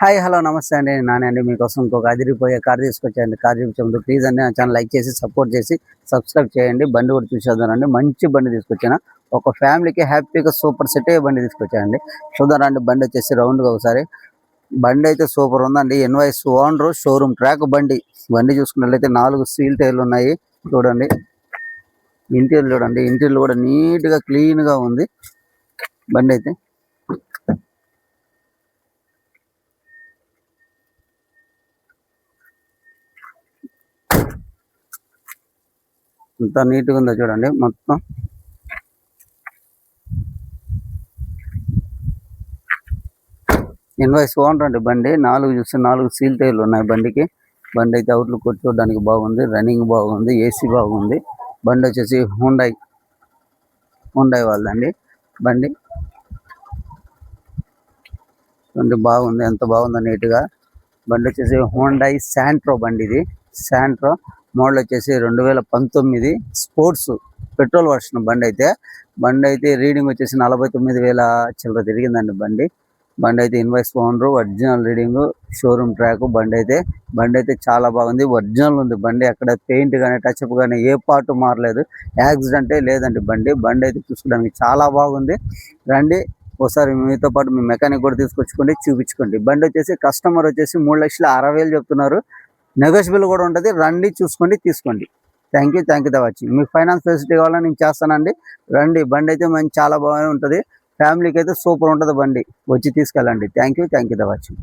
Hi hello నమస్తే అండి. నానే అండి మీకోసం ఇంకొక అదిరిపోయే కార్ తీసుకొచ్చాయండి. కార్ చూపించే ప్లీజ్ అండి నా ఛానల్ లైక్ చేసి సపోర్ట్ చేసి సబ్స్క్రైబ్ చేయండి. బండి కూడా చూసేద్దానండి. మంచి బండి తీసుకొచ్చాను. ఒక ఫ్యామిలీకి హ్యాపీగా సూపర్ సెట్ అయ్యే బండి తీసుకొచ్చానండి. చూద్దానండి బండి వచ్చేసి రౌండ్గా ఒకసారి. బండి అయితే సూపర్ ఉందండి. ఎన్వైస్ ఓనరు షోరూమ్ ట్రాక్ బండి. బండి చూసుకున్నట్లయితే 4 సీల్ టైర్లు ఉన్నాయి. చూడండి ఇంటీరియర్ చూడండి. ఇంటీరియర్ కూడా నీట్గా క్లీన్గా ఉంది బండి అయితే. ఇంత నీట్గా ఉందో చూడండి మొత్తం. ఇన్వాయిస్ ఓనర్ అండి బండి. 4 సీల్ టైర్లు ఉన్నాయి బండికి. బండి అయితే అవుట్లుక్ చూడడానికి బాగుంది. రన్నింగ్ బాగుంది. ఏసీ బాగుంది. బండి వచ్చేసి హుండై వాళ్ళదండి బండి. బాగుంది. ఎంత బాగుందో నీట్గా. బండి వచ్చేసి హుండై శాంట్రో బండి. ఇది శాంట్రో మోడల్ వచ్చేసి 2019 స్పోర్ట్స్ పెట్రోల్ వర్షన్ బండి అయితే రీడింగ్ వచ్చేసి 49,000 చిల్లర తిరిగిందండి బండి అయితే invoice owner original reading showroom track బండి అయితే చాలా బాగుంది. ఒరిజినల్ ఉంది బండి. ఎక్కడ పెయింట్ కానీ టచ్అప్ కానీ ఏ పార్ట్ మారలేదు. యాక్సిడెంటే లేదండి బండి అయితే చూసుకోవడానికి చాలా బాగుంది. రండి ఒకసారి మీతో పాటు మీ మెకానిక్ కూడా తీసుకొచ్చుకోండి, చూపించుకోండి. బండి వచ్చేసి కస్టమర్ వచ్చేసి 3,60,000 చెప్తున్నారు. నెగోషియబుల్ కూడా ఉంటుంది. రండి చూసుకోండి, తీసుకోండి. Thank you the watching. మీకు ఫైనాన్స్ ఫెసిలిటీ కావాలని నేను చేస్తానండి. రండి బండి అయితే మంచి చాలా బాగా ఉంటుంది. ఫ్యామిలీకి అయితే సూపర్ ఉంటుంది బండి. వచ్చి తీసుకెళ్ళండి. Thank you the watching.